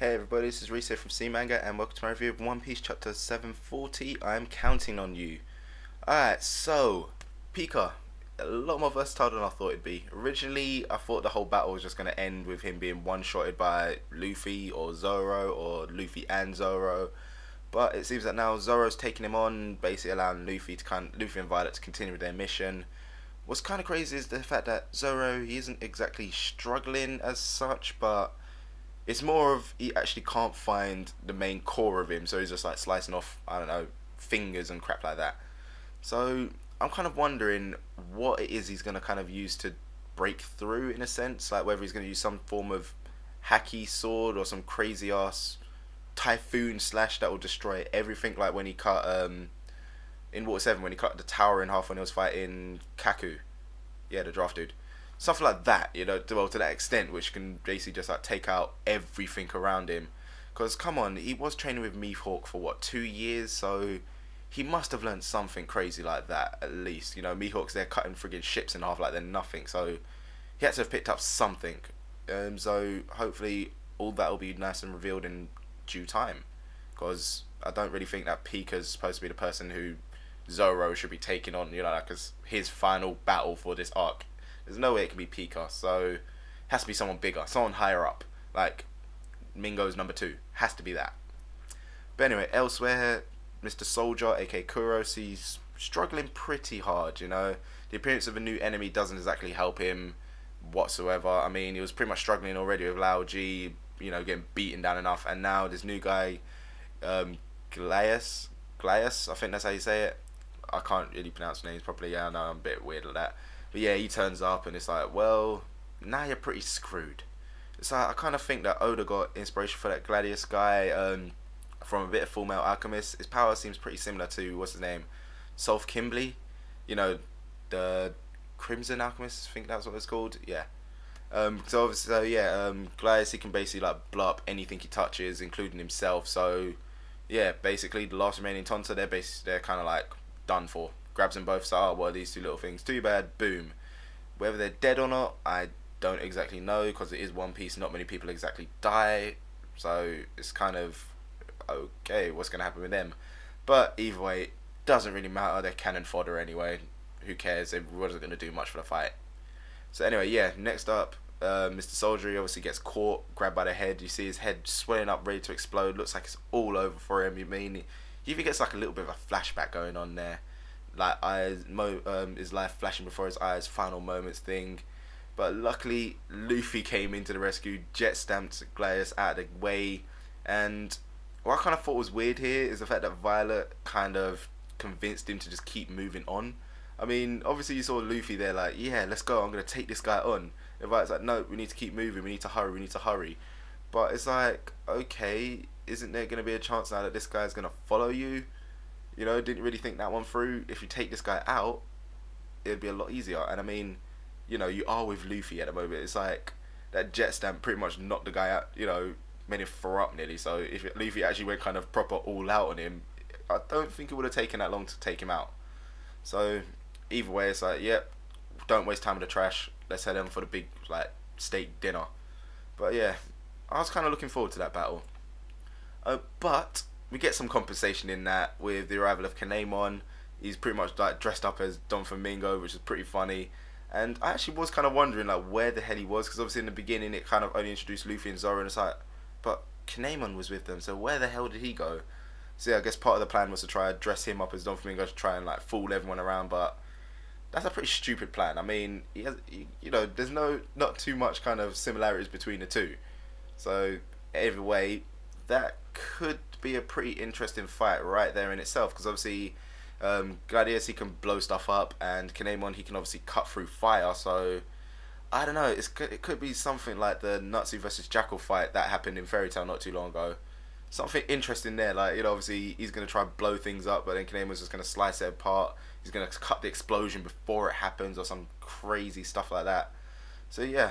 Hey everybody, this is Reese here from CeeManga and welcome to my review of One Piece chapter 740. I'm counting on you. Alright, so Pika, a lot more versatile than I thought it'd be. Originally, I thought the whole battle was just going to end with him being one-shotted by Luffy or Zoro, or Luffy and Zoro. But it seems that now Zoro's taking him on, basically allowing Luffy and Violet to continue with their mission. What's kind of crazy is the fact that Zoro, he isn't exactly struggling as such, but it's more of he actually can't find the main core of him, so he's just like slicing off, I don't know, fingers and crap like that. So I'm kind of wondering what it is he's going to kind of use to break through, in a sense, like whether he's going to use some form of hacky sword or some crazy ass typhoon slash that will destroy everything, like when he cut in Water 7 when he cut the tower in half when he was fighting Kaku, yeah, the draft dude. Something like that, you know, well, to that extent, which can basically just like take out everything around him. Because come on, he was training with Mihawk for what, 2 years, so he must have learned something crazy like that at least. You know, Mihawk's there cutting friggin' ships in half like they're nothing, so he had to have picked up something. So hopefully all that will be nice and revealed in due time. Because I don't really think that Pika's supposed to be the person who Zoro should be taking on, you know, like as his final battle for this arc. There's no way it can be Pika, so it has to be someone bigger, someone higher up, like Mingo's number 2. Has to be that. But anyway, elsewhere, Mr. Soldier, aka Kuros, he's struggling pretty hard, you know. The appearance of a new enemy doesn't exactly help him whatsoever. I mean, he was pretty much struggling already with Lao G, you know, getting beaten down enough, and now this new guy, Gaius, I think that's how you say it. I can't really pronounce names properly. Yeah, I know I'm a bit weird at that. But yeah, he turns up and it's like, well, now you're pretty screwed. So I kind of think that Oda got inspiration for that Gladius guy from a bit of Full Metal Alchemist. His power seems pretty similar to, what's his name, Solf Kimbley. You know, the Crimson Alchemist, I think that's what it's called. Yeah. Gladius, he can basically like blow up anything he touches, including himself. So yeah, basically the last remaining Tonta, they're kind of like done for. Grabs them both, so what are these two little things? Too bad, boom. Whether they're dead or not, I don't exactly know, because it is One Piece, not many people exactly die, so it's kind of okay, what's going to happen with them? But either way, it doesn't really matter, they're cannon fodder anyway, who cares, it wasn't going to do much for the fight. So anyway, yeah, next up, Mr. Soldier, he obviously gets caught, grabbed by the head, you see his head swelling up, ready to explode, looks like it's all over for him. He even gets like a little bit of a flashback going on there, like his life flashing before his eyes, final moments thing. But luckily Luffy came into the rescue, jet stamped Gladius out of the way. And what I kind of thought was weird here is the fact that Violet kind of convinced him to just keep moving on. I mean, obviously you saw Luffy there like, yeah, let's go, I'm going to take this guy on. And Violet's like, no, we need to keep moving, we need to hurry. But it's like, okay, isn't there going to be a chance now that this guy's going to follow you? You know, didn't really think that one through. If you take this guy out, it'd be a lot easier. And I mean, you know, you are with Luffy at the moment. It's like that jet stamp pretty much knocked the guy out, you know, made him throw up nearly. So if Luffy actually went kind of proper all out on him, I don't think it would have taken that long to take him out. So either way, it's like, yep, don't waste time with the trash. Let's head in for the big, like, steak dinner. But yeah, I was kind of looking forward to that battle. But we get some compensation in that with the arrival of Kinemon. He's pretty much like dressed up as Don Flamingo, which is pretty funny. And I actually was kind of wondering like where the hell he was, because obviously in the beginning it kind of only introduced Luffy and Zoro, and it's like, but Kinemon was with them, so where the hell did he go? So yeah, I guess part of the plan was to try and dress him up as Don Flamingo to try and like fool everyone around, but that's a pretty stupid plan. I mean, you know, there's not too much kind of similarities between the two. So either way, that could be a pretty interesting fight right there in itself, because obviously Gladius, he can blow stuff up, and Kinemon, he can obviously cut through fire. So I don't know, it could be something like the Natsu versus Jackal fight that happened in Fairy Tail not too long ago. Something interesting there, like, you know, obviously he's going to try and blow things up, but then Kinemon's just going to slice it apart. He's going to cut the explosion before it happens, or some crazy stuff like that. So yeah,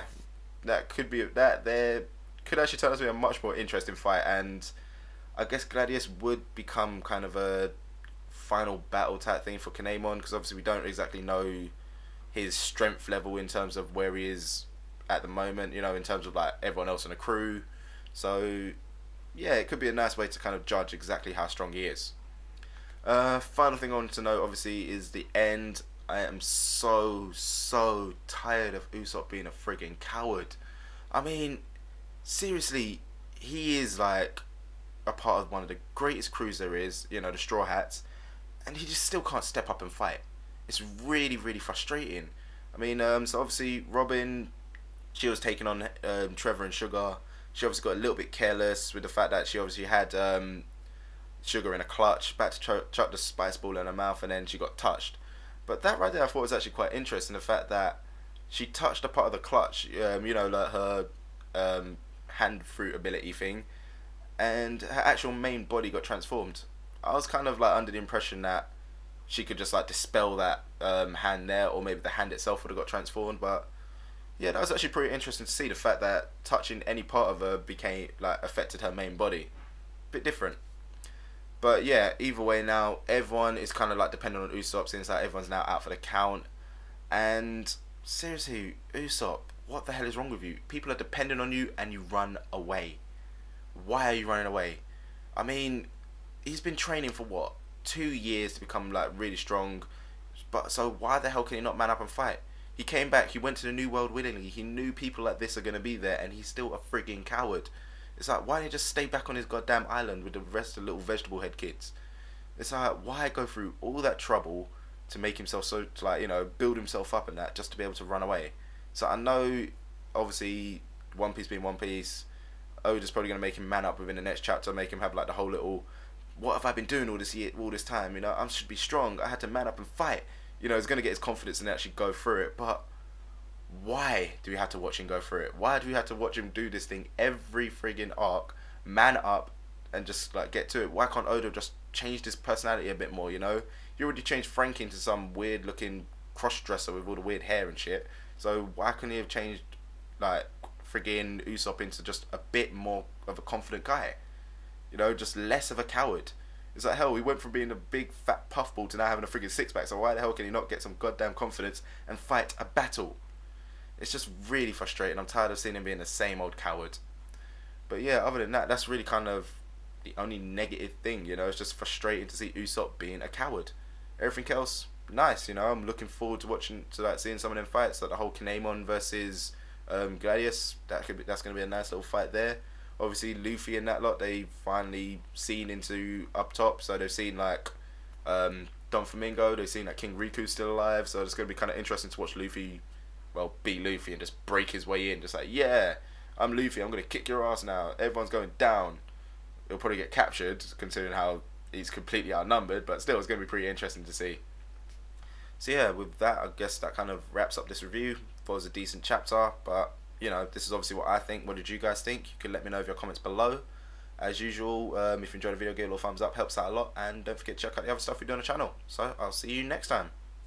that could be, that there could actually turn out to be a much more interesting fight, and I guess Gladius would become kind of a final battle type thing for Kinemon, because obviously we don't exactly know his strength level in terms of where he is at the moment, you know, in terms of like everyone else in the crew. So yeah, it could be a nice way to kind of judge exactly how strong he is. Final thing I wanted to know, obviously, is the end. I am so tired of Usopp being a friggin' coward. I mean, seriously, he is like a part of one of the greatest crews there is, you know, the Straw Hats, and he just still can't step up and fight. It's really frustrating. I mean, so obviously Robin, she was taking on Trevor and Sugar. She obviously got a little bit careless with the fact that she obviously had Sugar in a clutch, about to chuck the spice ball in her mouth, and then she got touched. But that right there, I thought was actually quite interesting. The fact that she touched a part of the clutch, you know, like her hand fruit ability thing, and her actual main body got transformed. I was kind of like under the impression that she could just like dispel that hand there, or maybe the hand itself would have got transformed. But yeah, that was actually pretty interesting to see, the fact that touching any part of her became like affected her main body. Bit different. But yeah, either way now, everyone is kind of like dependent on Usopp, since like everyone's now out for the count. And seriously, Usopp, what the hell is wrong with you? People are dependent on you and you run away. Why are you running away? I mean, he's been training for what, 2 years to become like really strong. But so why the hell can he not man up and fight? He came back, he went to the New World willingly. He knew people like this are gonna be there, and he's still a frigging coward. It's like, why didn't he just stay back on his goddamn island with the rest of the little vegetable head kids? It's like, why go through all that trouble to make himself so, to like, you know, build himself up and that, just to be able to run away? So I know, obviously, One Piece being One Piece, Oda's probably going to make him man up within the next chapter, make him have like the whole little, what have I been doing all this time? You know, I should be strong. I had to man up and fight. You know, he's going to get his confidence and actually go through it. But why do we have to watch him go through it? Why do we have to watch him do this thing every friggin' arc, man up, and just like get to it? Why can't Oda just change his personality a bit more? You know, he already changed Frank into some weird looking cross dresser with all the weird hair and shit. So why couldn't he have changed like friggin' Usopp into just a bit more of a confident guy? You know, just less of a coward. It's like, hell, we went from being a big fat puffball to now having a friggin' six pack. So why the hell can he not get some goddamn confidence and fight a battle? It's just really frustrating. I'm tired of seeing him being the same old coward. But yeah, other than that, that's really kind of the only negative thing, you know. It's just frustrating to see Usopp being a coward. Everything else, nice, you know. I'm looking forward to seeing some of them fights, like the whole Kinemon versus Gladius. That's gonna be a nice little fight there. Obviously, Luffy and that lot, they finally seen into up top, so they've seen like Don Flamingo, they've seen that King Riku's still alive, so it's gonna be kind of interesting to watch Luffy, well, be Luffy and just break his way in, just like, yeah, I'm Luffy, I'm gonna kick your ass now, everyone's going down. He'll probably get captured, considering how he's completely outnumbered, but still, it's gonna be pretty interesting to see. So yeah, with that, I guess that kind of wraps up this review. Thought it was a decent chapter, but you know, this is obviously what I think. What did you guys think? You can let me know in your comments below. As usual, if you enjoyed the video, give it a little thumbs up, helps out a lot, and don't forget to check out the other stuff we do on the channel. So I'll see you next time.